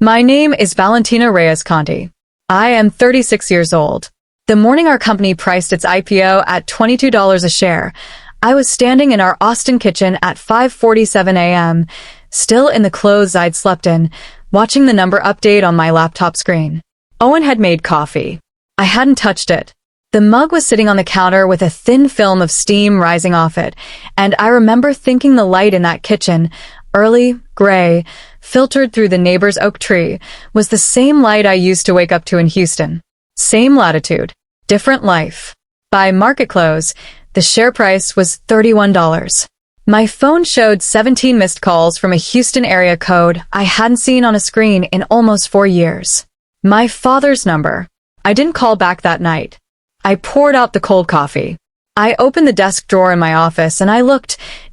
My name is Valentina Reyes-Conti. I am 36 years old. The morning our company priced its IPO at $22 a share, I was standing in our Austin kitchen at 5:47 a.m., still in the clothes I'd slept in, watching the number update on my laptop screen. Owen had made coffee. I hadn't touched it. The mug was sitting on the counter with a thin film of steam rising off it, and I remember thinking the light in that kitchen, early, gray, filtered through the neighbor's oak tree, was the same light I used to wake up to in Houston. Same latitude, different life. By market close, the share price was $31. My phone showed 17 missed calls from a Houston area code I hadn't seen on a screen in almost 4 years. My father's number. I didn't call back that night. I poured out the cold coffee. I opened the desk drawer in my office and I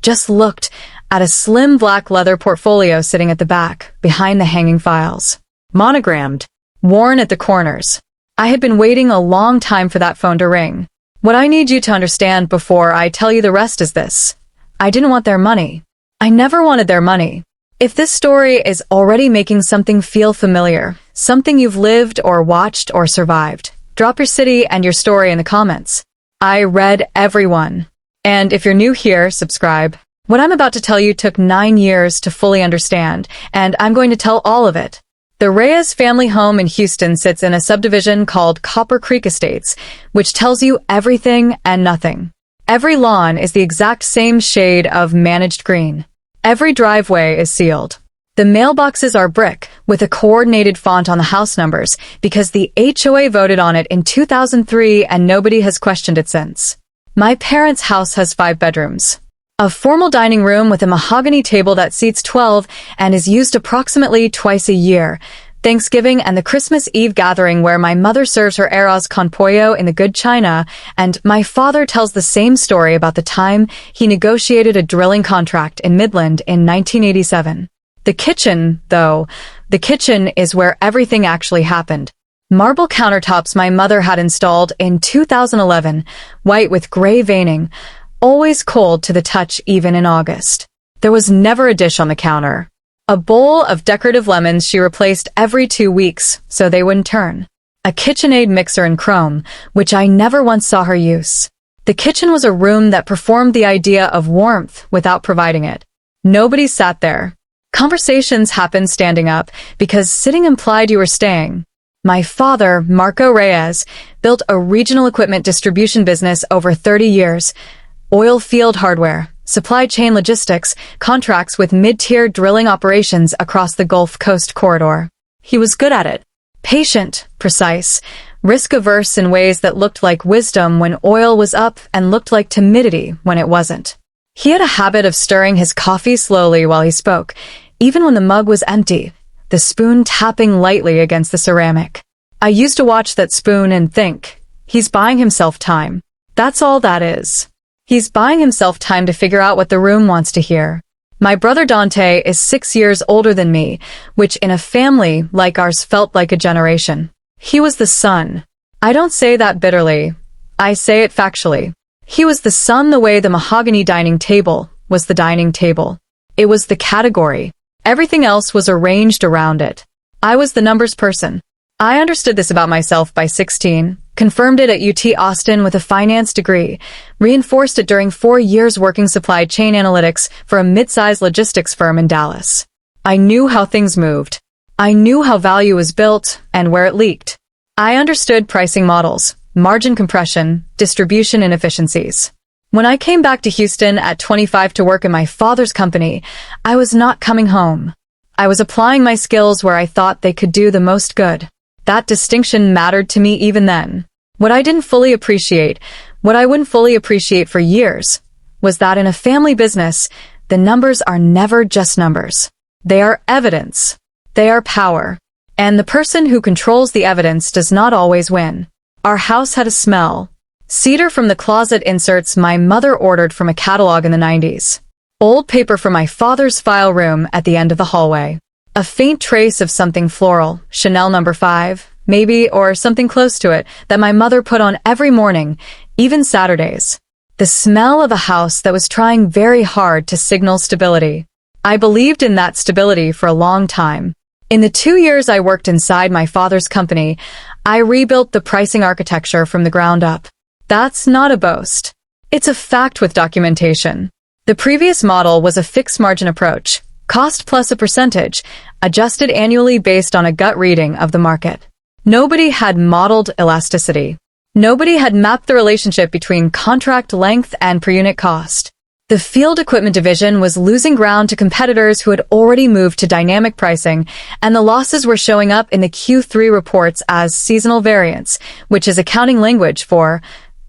just looked, at a slim black leather portfolio sitting at the back, behind the hanging files. Monogrammed, worn at the corners. I had been waiting a long time for that phone to ring. What I need you to understand before I tell you the rest is this. I didn't want their money. I never wanted their money. If this story is already making something feel familiar, something you've lived or watched or survived, drop your city and your story in the comments. I read everyone. And if you're new here, subscribe. What I'm about to tell you took 9 years to fully understand, and I'm going to tell all of it. The Reyes family home in Houston sits in a subdivision called Copper Creek Estates, which tells you everything and nothing. Every lawn is the exact same shade of managed green. Every driveway is sealed. The mailboxes are brick, with a coordinated font on the house numbers, because the HOA voted on it in 2003 and nobody has questioned it since. My parents' house has 5 bedrooms. A formal dining room with a mahogany table that seats 12 and is used approximately twice a year, Thanksgiving and the Christmas Eve gathering where my mother serves her arroz con pollo in the good china, and my father tells the same story about the time he negotiated a drilling contract in Midland in 1987. The kitchen, though, the kitchen is where everything actually happened. Marble countertops my mother had installed in 2011, white with gray veining, always cold to the touch even in August. There was never a dish on the counter. A bowl of decorative lemons she replaced every 2 weeks, so they wouldn't turn. A KitchenAid mixer in chrome, which I never once saw her use. The kitchen was a room that performed the idea of warmth without providing it. Nobody sat there. Conversations happened standing up, because sitting implied you were staying. My father, Marco Reyes, built a regional equipment distribution business over 30 years. Oil field hardware, supply chain logistics, contracts with mid-tier drilling operations across the Gulf Coast corridor. He was good at it. Patient, precise, risk-averse in ways that looked like wisdom when oil was up and looked like timidity when it wasn't. He had a habit of stirring his coffee slowly while he spoke, even when the mug was empty, the spoon tapping lightly against the ceramic. I used to watch that spoon and think, he's buying himself time. That's all that is. He's buying himself time to figure out what the room wants to hear. My brother Dante is 6 years older than me, which in a family like ours felt like a generation. He was the son. I don't say that bitterly. I say it factually. He was the son the way the mahogany dining table was the dining table. It was the category. Everything else was arranged around it. I was the numbers person. I understood this about myself by 16, confirmed it at UT Austin with a finance degree, reinforced it during 4 years working supply chain analytics for a mid-sized logistics firm in Dallas. I knew how things moved. I knew how value was built and where it leaked. I understood pricing models, margin compression, distribution inefficiencies. When I came back to Houston at 25 to work in my father's company, I was not coming home. I was applying my skills where I thought they could do the most good. That distinction mattered to me even then. What I didn't fully appreciate, what I wouldn't fully appreciate for years, was that in a family business, the numbers are never just numbers. They are evidence. They are power. And the person who controls the evidence does not always win. Our house had a smell. Cedar from the closet inserts my mother ordered from a catalog in the 90s. Old paper from my father's file room at the end of the hallway. A faint trace of something floral, Chanel No. 5, maybe, or something close to it, that my mother put on every morning, even Saturdays. The smell of a house that was trying very hard to signal stability. I believed in that stability for a long time. In the 2 years I worked inside my father's company, I rebuilt the pricing architecture from the ground up. That's not a boast. It's a fact with documentation. The previous model was a fixed margin approach, cost plus a percentage, adjusted annually based on a gut reading of the market. Nobody had modeled elasticity. Nobody had mapped the relationship between contract length and per unit cost. The field equipment division was losing ground to competitors who had already moved to dynamic pricing, and the losses were showing up in the Q3 reports as seasonal variance, which is accounting language for,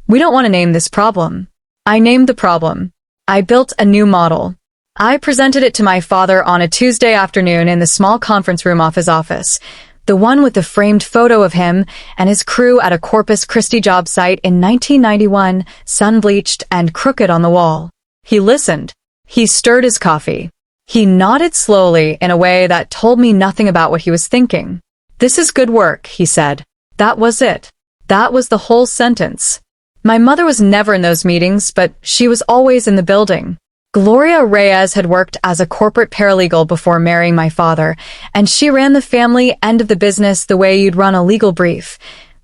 we don't want to name this problem. I named the problem. I built a new model. I presented it to my father on a Tuesday afternoon in the small conference room off his office, the one with the framed photo of him and his crew at a Corpus Christi job site in 1991, sun-bleached and crooked on the wall. He listened. He stirred his coffee. He nodded slowly in a way that told me nothing about what he was thinking. "This is good work," he said. That was it. That was the whole sentence. My mother was never in those meetings, but she was always in the building. Gloria Reyes had worked as a corporate paralegal before marrying my father, and she ran the family end of the business the way you'd run a legal brief,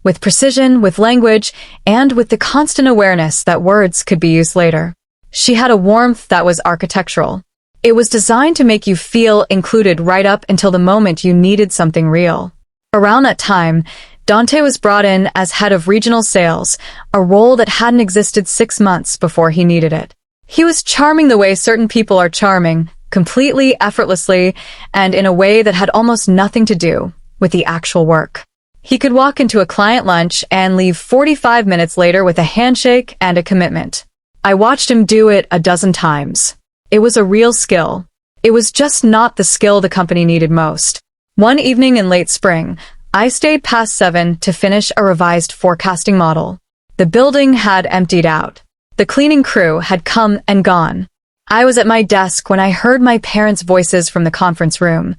with precision, with language, and with the constant awareness that words could be used later. She had a warmth that was architectural. It was designed to make you feel included right up until the moment you needed something real. Around that time, Dante was brought in as head of regional sales, a role that hadn't existed 6 months before he needed it. He was charming the way certain people are charming, completely effortlessly, and in a way that had almost nothing to do with the actual work. He could walk into a client lunch and leave 45 minutes later with a handshake and a commitment. I watched him do it a dozen times. It was a real skill. It was just not the skill the company needed most. One evening in late spring, I stayed past 7 to finish a revised forecasting model. The building had emptied out. The cleaning crew had come and gone. I was at my desk when I heard my parents' voices from the conference room.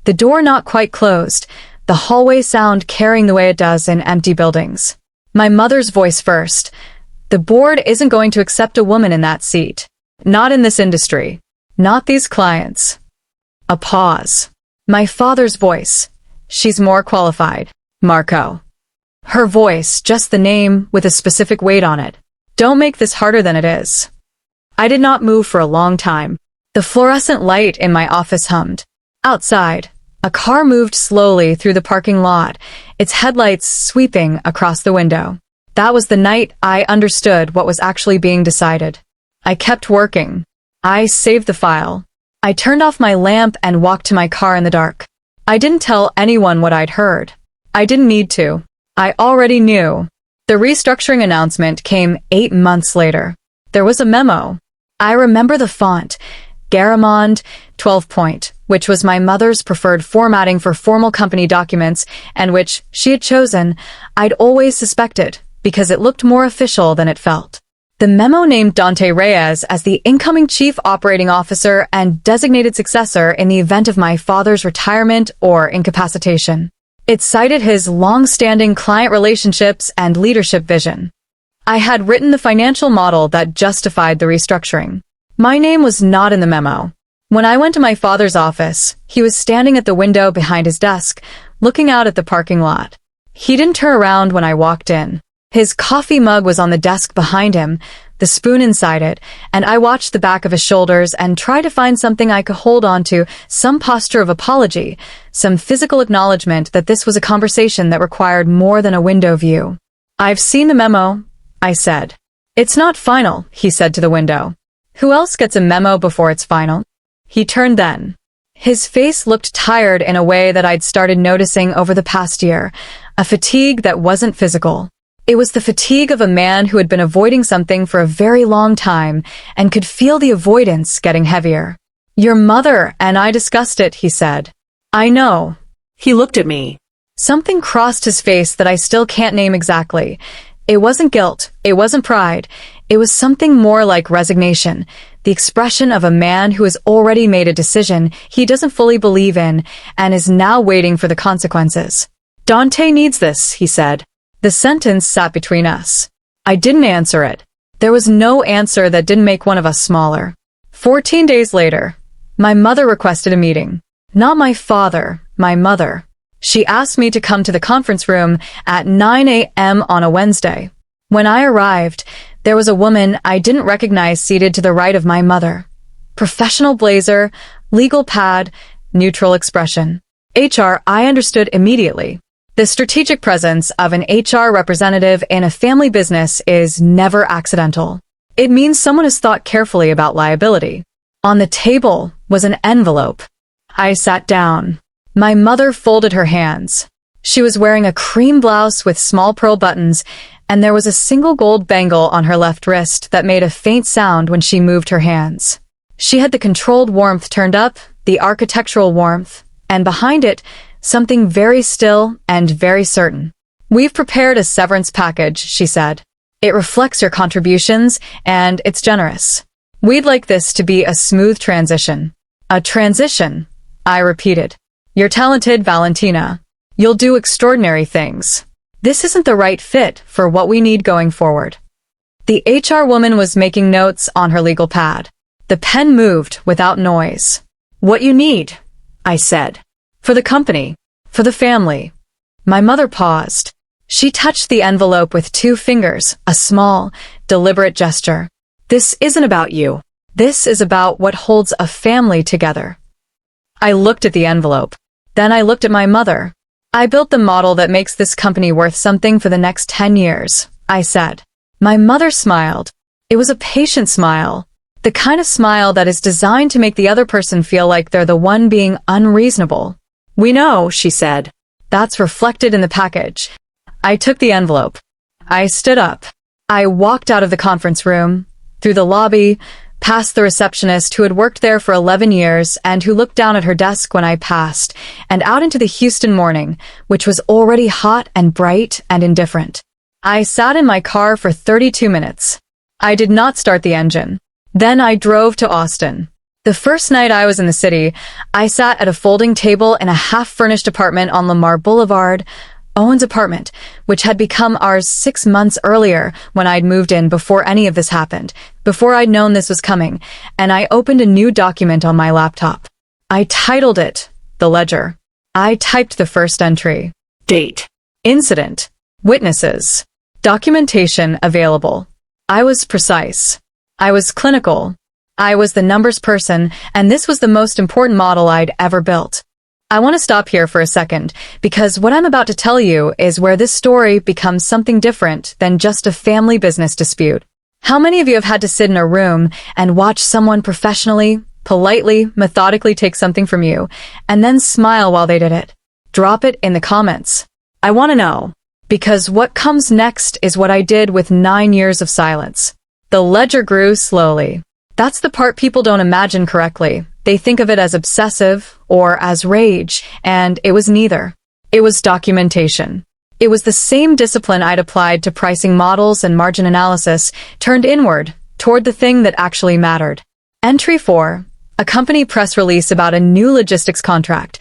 The door not quite closed, the hallway sound carrying the way it does in empty buildings. My mother's voice first. "The board isn't going to accept a woman in that seat. Not in this industry. Not these clients." A pause. My father's voice. "She's more qualified. Marco." Her voice, just the name with a specific weight on it. "Don't make this harder than it is." I did not move for a long time. The fluorescent light in my office hummed. Outside, a car moved slowly through the parking lot, its headlights sweeping across the window. That was the night I understood what was actually being decided. I kept working. I saved the file. I turned off my lamp and walked to my car in the dark. I didn't tell anyone what I'd heard. I didn't need to. I already knew. The restructuring announcement came 8 months later. There was a memo. I remember the font, Garamond 12-point, which was my mother's preferred formatting for formal company documents and which she had chosen, I'd always suspected, because it looked more official than it felt. The memo named Dante Reyes as the incoming chief operating officer and designated successor in the event of my father's retirement or incapacitation. It cited his long-standing client relationships and leadership vision. I had written the financial model that justified the restructuring. My name was not in the memo. When I went to my father's office, he was standing at the window behind his desk, looking out at the parking lot. He didn't turn around when I walked in. His coffee mug was on the desk behind him, the spoon inside it, and I watched the back of his shoulders and tried to find something I could hold on to, some posture of apology, some physical acknowledgement that this was a conversation that required more than a window view. "I've seen the memo," I said. "It's not final," he said to the window. "Who else gets a memo before it's final?" He turned then. His face looked tired in a way that I'd started noticing over the past year, a fatigue that wasn't physical. It was the fatigue of a man who had been avoiding something for a very long time and could feel the avoidance getting heavier. "Your mother and I discussed it," he said. "I know." He looked at me. Something crossed his face that I still can't name exactly. It wasn't guilt. It wasn't pride. It was something more like resignation, the expression of a man who has already made a decision he doesn't fully believe in and is now waiting for the consequences. "Dante needs this," he said. The sentence sat between us. I didn't answer it. There was no answer that didn't make one of us smaller. 14 days later, my mother requested a meeting. Not my father, my mother. She asked me to come to the conference room at 9 a.m. on a Wednesday. When I arrived, there was a woman I didn't recognize seated to the right of my mother. Professional blazer, legal pad, neutral expression. HR, I understood immediately. The strategic presence of an HR representative in a family business is never accidental. It means someone has thought carefully about liability. On the table was an envelope. I sat down. My mother folded her hands. She was wearing a cream blouse with small pearl buttons, and there was a single gold bangle on her left wrist that made a faint sound when she moved her hands. She had the controlled warmth turned up, the architectural warmth, and behind it, something very still and very certain. We've prepared a severance package, she said. It reflects your contributions, and it's generous. We'd like this to be a smooth transition. A transition, I repeated. You're talented, Valentina. You'll do extraordinary things. This isn't the right fit for what we need going forward. The HR woman was making notes on her legal pad. The pen moved without noise. What you need, I said. For the company. For the family. My mother paused. She touched the envelope with 2 fingers, a small, deliberate gesture. This isn't about you. This is about what holds a family together. I looked at the envelope. Then I looked at my mother. I built the model that makes this company worth something for the next 10 years, I said. My mother smiled. It was a patient smile. The kind of smile that is designed to make the other person feel like they're the one being unreasonable. We know, she said. That's reflected in the package. I took the envelope. I stood up. I walked out of the conference room, through the lobby, past the receptionist who had worked there for 11 years and who looked down at her desk when I passed, and out into the Houston morning, which was already hot and bright and indifferent. I sat in my car for 32 minutes. I did not start the engine. Then I drove to Austin. The first night I was in the city, I sat at a folding table in a half-furnished apartment on Lamar Boulevard, Owen's apartment, which had become ours 6 months earlier when I'd moved in before any of this happened, before I'd known this was coming, and I opened a new document on my laptop. I titled it, The Ledger. I typed the first entry. Date. Incident. Witnesses. Documentation available. I was precise. I was clinical. I was the numbers person, and this was the most important model I'd ever built. I want to stop here for a second, because what I'm about to tell you is where this story becomes something different than just a family business dispute. How many of you have had to sit in a room and watch someone professionally, politely, methodically take something from you, and then smile while they did it? Drop it in the comments. I want to know, because what comes next is what I did with 9 years of silence. The ledger grew slowly. That's the part people don't imagine correctly. They think of it as obsessive or as rage, and it was neither. It was documentation. It was the same discipline I'd applied to pricing models and margin analysis, turned inward, toward the thing that actually mattered. Entry 4, a company press release about a new logistics contract,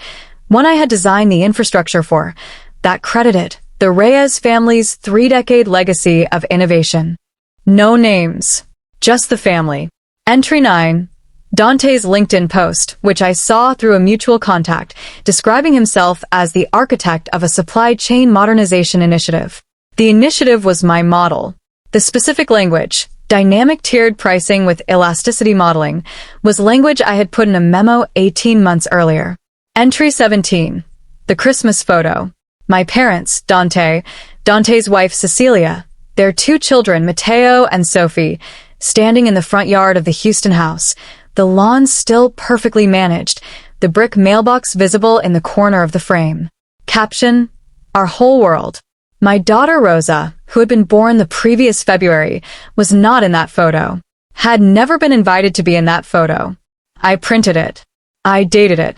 one I had designed the infrastructure for, that credited the Reyes family's 3-decade legacy of innovation. No names, just the family. Entry 9, Dante's LinkedIn post, which I saw through a mutual contact, describing himself as the architect of a supply chain modernization initiative. The initiative was my model. The specific language, dynamic tiered pricing with elasticity modeling, was language I had put in a memo 18 months earlier. Entry 17, the Christmas photo. My parents, Dante's wife Cecilia, their 2 children, Mateo and Sophie, standing in the front yard of the Houston house, the lawn still perfectly managed, the brick mailbox visible in the corner of the frame. Caption, Our whole world. My daughter Rosa, who had been born the previous February, was not in that photo. Had never been invited to be in that photo. I printed it. I dated it.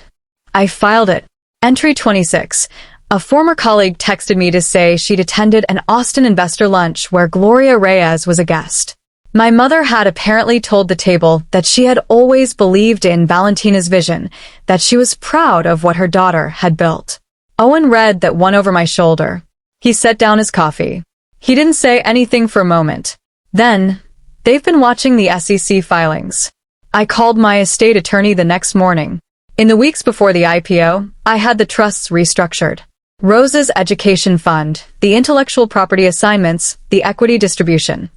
I filed it. Entry 26. A former colleague texted me to say she'd attended an Austin investor lunch where Gloria Reyes was a guest. My mother had apparently told the table that she had always believed in Valentina's vision, that she was proud of what her daughter had built. Owen read that one over my shoulder. He set down his coffee. He didn't say anything for a moment. Then, they've been watching the SEC filings. I called my estate attorney the next morning. In the weeks before the IPO, I had the trusts restructured. Rosa's education fund, the intellectual property assignments, the equity distribution.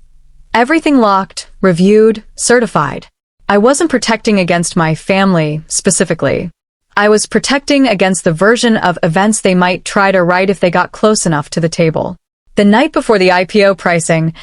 Everything locked, reviewed, certified. I wasn't protecting against my family, specifically. I was protecting against the version of events they might try to write if they got close enough to the table. The night before the IPO pricing,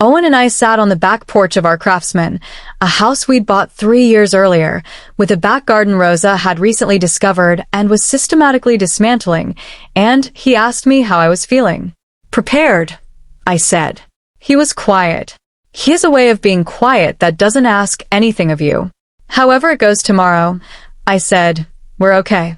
Owen and I sat on the back porch of our Craftsman, a house we'd bought 3 years earlier, with a back garden Rosa had recently discovered and was systematically dismantling, and he asked me how I was feeling. Prepared, I said. He was quiet. He has a way of being quiet that doesn't ask anything of you. However it goes tomorrow, I said, we're okay.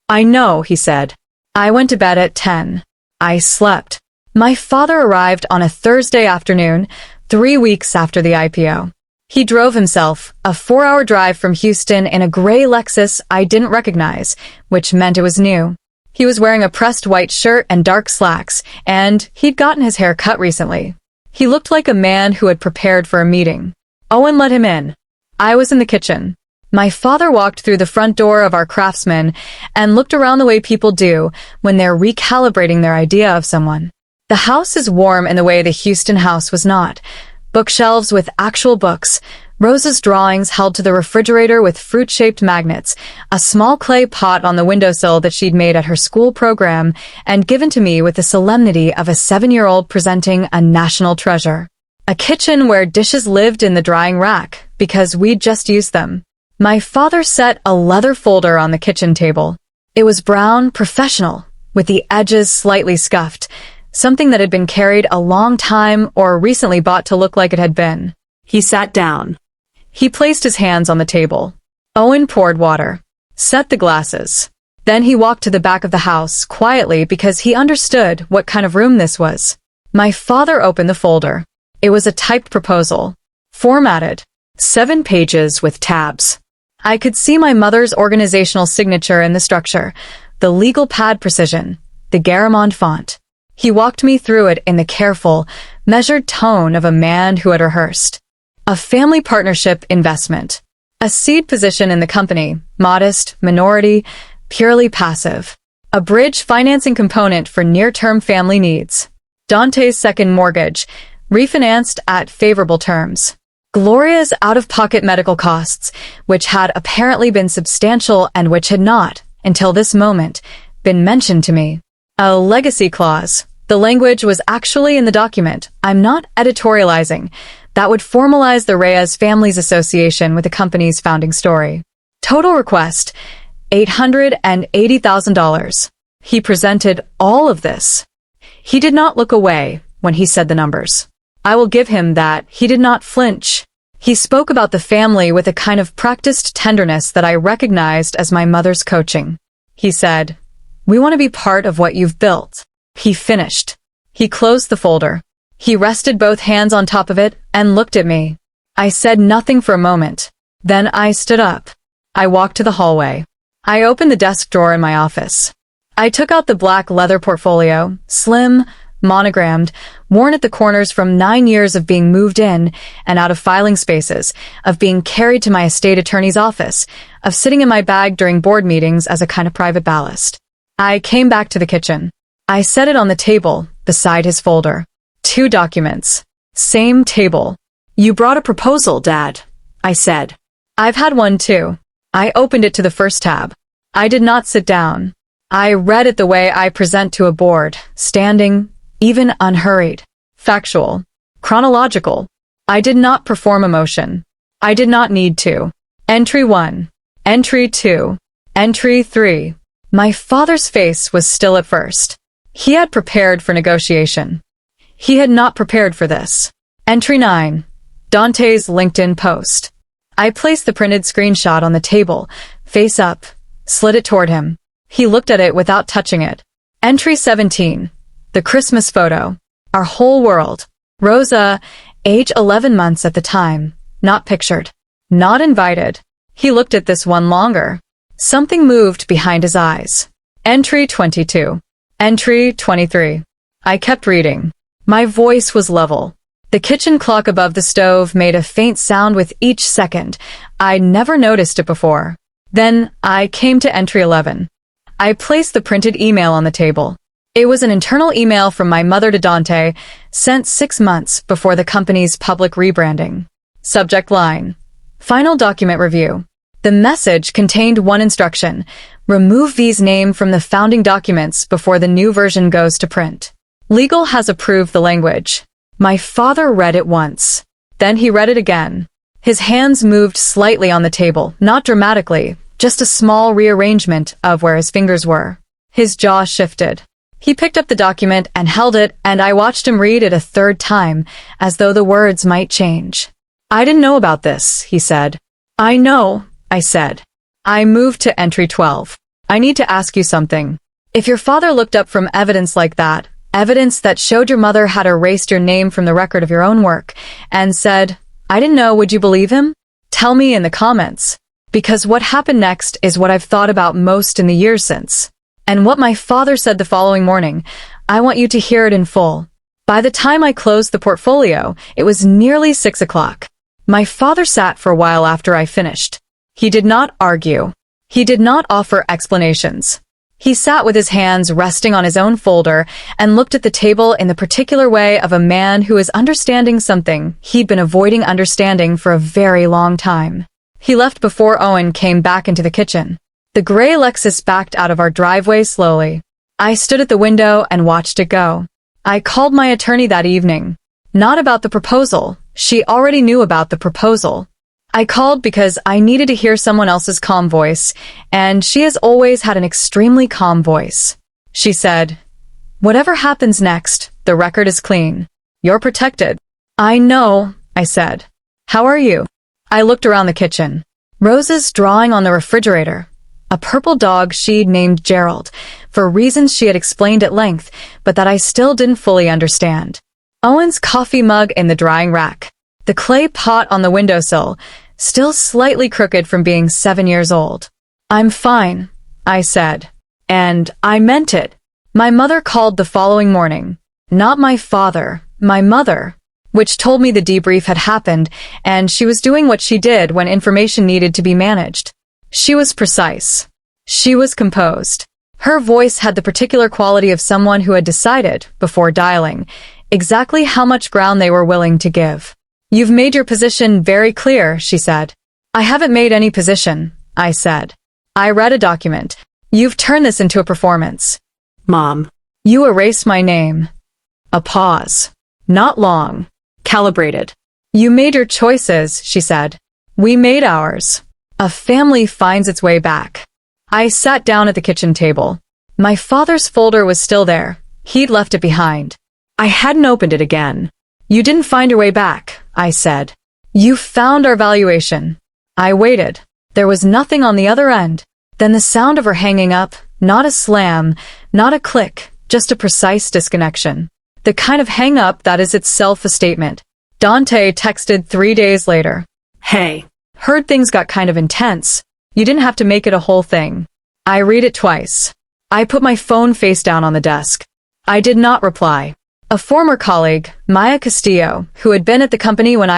I know, he said. I went to bed at 10. I slept. My father arrived on a Thursday afternoon, 3 weeks after the IPO. He drove himself, a 4-hour drive from Houston in a gray Lexus I didn't recognize, which meant it was new. He was wearing a pressed white shirt and dark slacks, and he'd gotten his hair cut recently. He looked like a man who had prepared for a meeting. Owen let him in. I was in the kitchen. My father walked through the front door of our Craftsman and looked around the way people do when they're recalibrating their idea of someone. The house is warm in the way the Houston house was not. Bookshelves with actual books, Rosa's drawings held to the refrigerator with fruit-shaped magnets, a small clay pot on the windowsill that she'd made at her school program and given to me with the solemnity of a 7-year-old presenting a national treasure. A kitchen where dishes lived in the drying rack because we'd just used them. My father set a leather folder on the kitchen table. It was brown, professional, with the edges slightly scuffed, something that had been carried a long time or recently bought to look like it had been. He sat down. He placed his hands on the table. Owen poured water. Set the glasses. Then he walked to the back of the house, quietly because he understood what kind of room this was. My father opened the folder. It was a typed proposal. Formatted. 7 pages with tabs. I could see my mother's organizational signature in the structure, the legal pad precision, the Garamond font. He walked me through it in the careful, measured tone of a man who had rehearsed. A family partnership investment. A seed position in the company, modest, minority, purely passive. A bridge financing component for near-term family needs. Dante's second mortgage, refinanced at favorable terms. Gloria's out-of-pocket medical costs, which had apparently been substantial and which had not, until this moment, been mentioned to me. A legacy clause. The language was actually in the document. I'm not editorializing. That would formalize the Reyes Families Association with the company's founding story. Total request, $880,000. He presented all of this. He did not look away when he said the numbers. I will give him that. He did not flinch. He spoke about the family with a kind of practiced tenderness that I recognized as my mother's coaching. He said, "We want to be part of what you've built." He finished. He closed the folder. He rested both hands on top of it and looked at me. I said nothing for a moment. Then I stood up. I walked to the hallway. I opened the desk drawer in my office. I took out the black leather portfolio, slim, monogrammed, worn at the corners from 9 years of being moved in and out of filing spaces, of being carried to my estate attorney's office, of sitting in my bag during board meetings as a kind of private ballast. I came back to the kitchen. I set it on the table, beside his folder. 2 documents. Same table. "You brought a proposal, Dad," I said. "I've had one too." I opened it to the first tab. I did not sit down. I read it the way I present to a board, standing, even unhurried. Factual. Chronological. I did not perform emotion. I did not need to. Entry 1. Entry 2. Entry 3. My father's face was still at first. He had prepared for negotiation. He had not prepared for this. Entry 9. Dante's LinkedIn post. I placed the printed screenshot on the table, face up, slid it toward him. He looked at it without touching it. Entry 17. The Christmas photo. Our whole world. Rosa, age 11 months at the time, not pictured. Not invited. He looked at this one longer. Something moved behind his eyes. Entry 22. Entry 23. I kept reading. My voice was level. The kitchen clock above the stove made a faint sound with each second. I'd never noticed it before. Then I came to entry 11. I placed the printed email on the table. It was an internal email from my mother to Dante, sent 6 months before the company's public rebranding. Subject line: Final document review. The message contained one instruction: remove V's name from the founding documents before the new version goes to print. Legal has approved the language. My father read it once. Then he read it again. His hands moved slightly on the table, not dramatically, just a small rearrangement of where his fingers were. His jaw shifted. He picked up the document and held it, and I watched him read it a third time, as though the words might change. I didn't know about this, he said. I know, I said. I moved to entry 12. I need to ask you something. If your father looked up from evidence like that, evidence that showed your mother had erased your name from the record of your own work, and said, I didn't know, would you believe him? Tell me in the comments. Because what happened next is what I've thought about most in the years since. And what my father said the following morning, I want you to hear it in full. By the time I closed the portfolio, it was nearly 6 o'clock. My father sat for a while after I finished. He did not argue. He did not offer explanations. He sat with his hands resting on his own folder and looked at the table in the particular way of a man who is understanding something he'd been avoiding understanding for a very long time. He left before Owen came back into the kitchen. The gray Lexus backed out of our driveway slowly. I stood at the window and watched it go. I called my attorney that evening. Not about the proposal. She already knew about the proposal. I called because I needed to hear someone else's calm voice, and she has always had an extremely calm voice. She said, whatever happens next, the record is clean. You're protected. I know, I said. How are you? I looked around the kitchen. Roses drawing on the refrigerator. A purple dog she'd named Gerald, for reasons she had explained at length, but that I still didn't fully understand. Owen's coffee mug in the drying rack. The clay pot on the windowsill, still slightly crooked from being 7 years old. I'm fine, I said. And I meant it. My mother called the following morning. Not my father, my mother, which told me the debrief had happened, and she was doing what she did when information needed to be managed. She was precise. She was composed. Her voice had the particular quality of someone who had decided, before dialing, exactly how much ground they were willing to give. You've made your position very clear, she said. I haven't made any position, I said. I read a document. You've turned this into a performance. Mom. You erased my name. A pause. Not long. Calibrated. You made your choices, she said. We made ours. A family finds its way back. I sat down at the kitchen table. My father's folder was still there. He'd left it behind. I hadn't opened it again. You didn't find your way back, I said. You found our valuation. I waited. There was nothing on the other end. Then the sound of her hanging up, not a slam, not a click, just a precise disconnection. The kind of hang-up that is itself a statement. Dante texted 3 days later. Hey. Heard things got kind of intense. You didn't have to make it a whole thing. I read it twice. I put my phone face down on the desk. I did not reply. A former colleague, Maya Castillo, who had been at the company when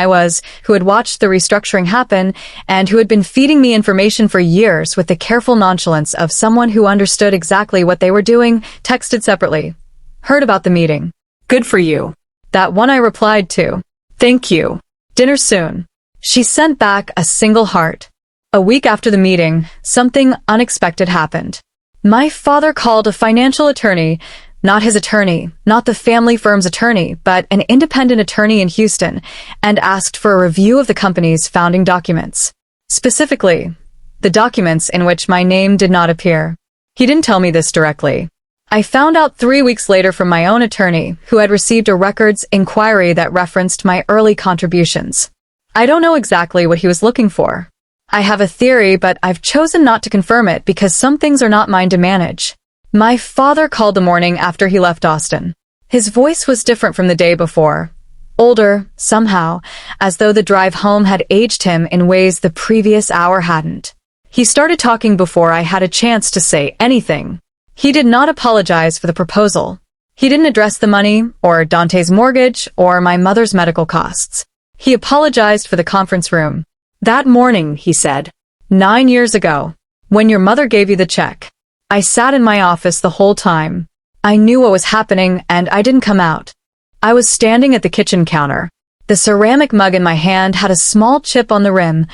who had watched the restructuring happen, and who had been feeding me information for years with the careful nonchalance of someone who understood exactly what they were doing, texted separately. Heard about the meeting. Good for you. That one I replied to. Thank you. Dinner soon. She sent back a single heart. A week after the meeting, something unexpected happened. My father called a financial attorney, not his attorney, not the family firm's attorney, but an independent attorney in Houston, and asked for a review of the company's founding documents. Specifically, the documents in which my name did not appear. He didn't tell me this directly. I found out 3 weeks later from my own attorney, who had received a records inquiry that referenced my early contributions. I don't know exactly what he was looking for. I have a theory, but I've chosen not to confirm it because some things are not mine to manage. My father called the morning after he left Austin. His voice was different from the day before. Older, somehow, as though the drive home had aged him in ways the previous hour hadn't. He started talking before I had a chance to say anything. He did not apologize for the proposal. He didn't address the money, or Dante's mortgage, or my mother's medical costs. He apologized for the conference room. That morning, he said. 9 years ago. When your mother gave you the check. I sat in my office the whole time. I knew what was happening and I didn't come out. I was standing at the kitchen counter. The ceramic mug in my hand had a small chip on the rim.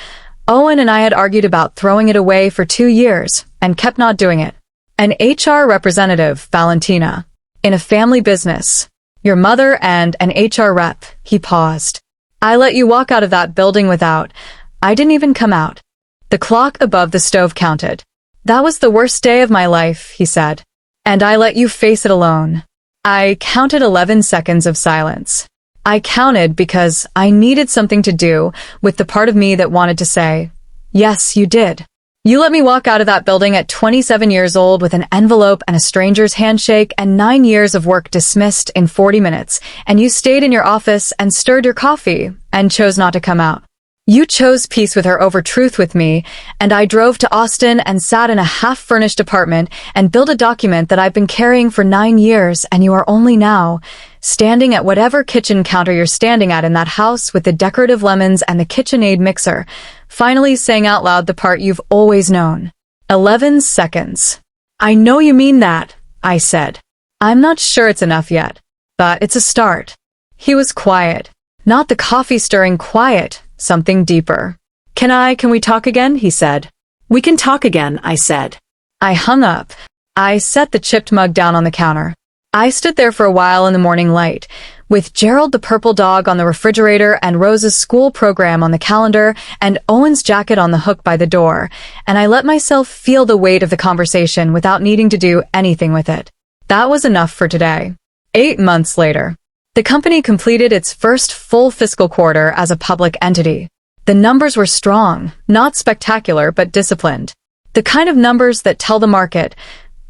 Owen and I had argued about throwing it away for 2 years and kept not doing it. An HR representative, Valentina. In a family business. Your mother and an HR rep. He paused. I let you walk out of that building without. I didn't even come out. The clock above the stove counted. That was the worst day of my life, he said. And I let you face it alone. I counted 11 seconds of silence. I counted because I needed something to do with the part of me that wanted to say, yes, you did. You let me walk out of that building at 27 years old with an envelope and a stranger's handshake and 9 years of work dismissed in 40 minutes, and you stayed in your office and stirred your coffee and chose not to come out. You chose peace with her over truth with me, and I drove to Austin and sat in a half-furnished apartment and built a document that I've been carrying for 9 years, and you are only now standing at whatever kitchen counter you're standing at in that house with the decorative lemons and the KitchenAid mixer, finally saying out loud the part you've always known. 11 seconds. I know you mean that, I said. I'm not sure it's enough yet, but it's a start. He was quiet. Not the coffee-stirring quiet. Something deeper. Can we talk again? He said. We can talk again, I said. I hung up. I set the chipped mug down on the counter. I stood there for a while in the morning light, with Gerald the purple dog on the refrigerator and Rosa's school program on the calendar and Owen's jacket on the hook by the door, and I let myself feel the weight of the conversation without needing to do anything with it. That was enough for today. 8 months later. The company completed its first full fiscal quarter as a public entity. The numbers were strong, not spectacular, but disciplined. The kind of numbers that tell the market,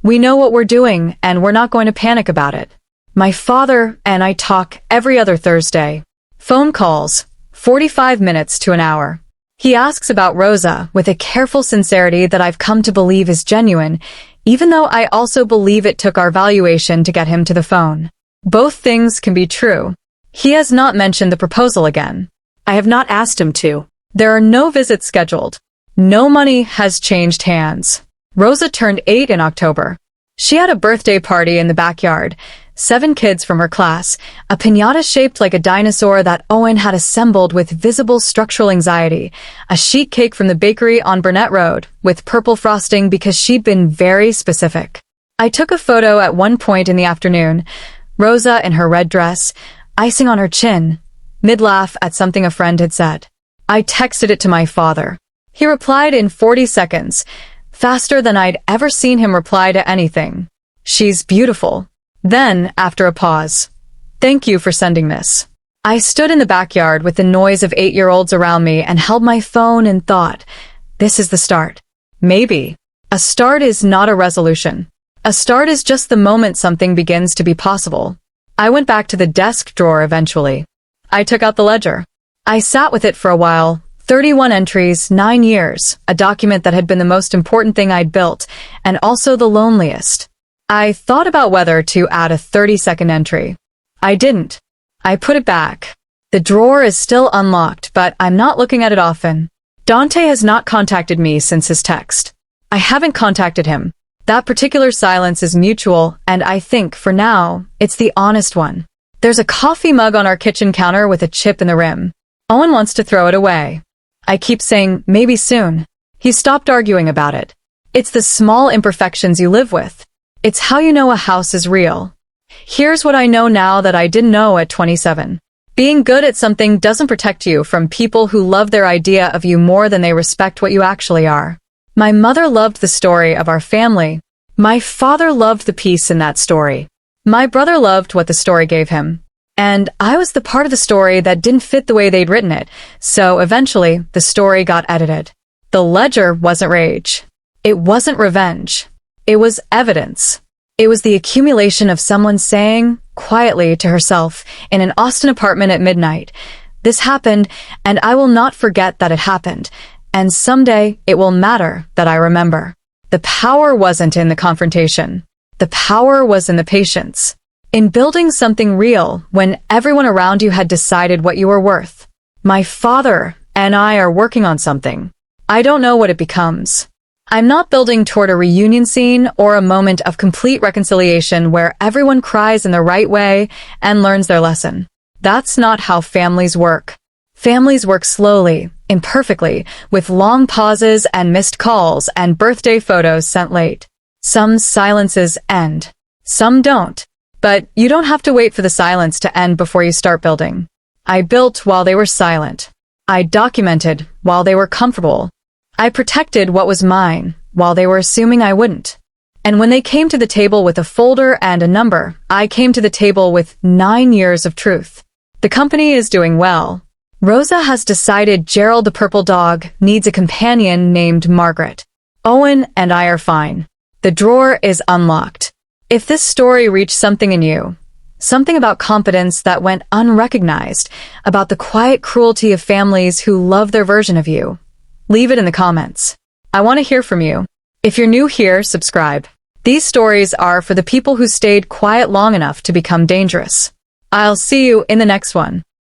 we know what we're doing and we're not going to panic about it. My father and I talk every other Thursday. Phone calls, 45 minutes to an hour. He asks about Rosa with a careful sincerity that I've come to believe is genuine, even though I also believe it took our valuation to get him to the phone. Both things can be true. He has not mentioned the proposal again. I have not asked him to. There are no visits scheduled. No money has changed hands. Rosa turned 8 in October. She had a birthday party in the backyard. 7 kids from her class, a piñata shaped like a dinosaur that Owen had assembled with visible structural anxiety, a sheet cake from the bakery on Burnett Road with purple frosting because she'd been very specific. I took a photo at one point in the afternoon. Rosa in her red dress, icing on her chin, mid-laugh at something a friend had said. I texted it to my father. He replied in 40 seconds, faster than I'd ever seen him reply to anything. She's beautiful. Then, after a pause, thank you for sending this. I stood in the backyard with the noise of 8-year-olds around me and held my phone and thought, this is the start. Maybe. A start is not a resolution. A start is just the moment something begins to be possible. I went back to the desk drawer eventually. I took out the ledger. I sat with it for a while, 31 entries, 9 years, a document that had been the most important thing I'd built, and also the loneliest. I thought about whether to add a 30-second entry. I didn't. I put it back. The drawer is still unlocked, but I'm not looking at it often. Dante has not contacted me since his text. I haven't contacted him. That particular silence is mutual, and I think, for now, it's the honest one. There's a coffee mug on our kitchen counter with a chip in the rim. Owen wants to throw it away. I keep saying, maybe soon. He stopped arguing about it. It's the small imperfections you live with. It's how you know a house is real. Here's what I know now that I didn't know at 27. Being good at something doesn't protect you from people who love their idea of you more than they respect what you actually are. My mother loved the story of our family. My father loved the piece in that story. My brother loved what the story gave him. And I was the part of the story that didn't fit the way they'd written it, so eventually the story got edited. The ledger wasn't rage. It wasn't revenge. It was evidence. It was the accumulation of someone saying, quietly to herself, in an Austin apartment at midnight, this happened, and I will not forget that it happened. And someday it will matter that I remember. The power wasn't in the confrontation. The power was in the patience. In building something real when everyone around you had decided what you were worth. My father and I are working on something. I don't know what it becomes. I'm not building toward a reunion scene or a moment of complete reconciliation where everyone cries in the right way and learns their lesson. That's not how families work. Families work slowly, imperfectly, with long pauses and missed calls and birthday photos sent late. Some silences end. Some don't. But you don't have to wait for the silence to end before you start building. I built while they were silent. I documented while they were comfortable. I protected what was mine while they were assuming I wouldn't. And when they came to the table with a folder and a number, I came to the table with 9 years of truth. The company is doing well. Rosa has decided Gerald the purple dog needs a companion named Margaret. Owen and I are fine. The drawer is unlocked. If this story reached something in you, something about competence that went unrecognized, about the quiet cruelty of families who love their version of you, leave it in the comments. I want to hear from you. If you're new here, subscribe. These stories are for the people who stayed quiet long enough to become dangerous. I'll see you in the next one.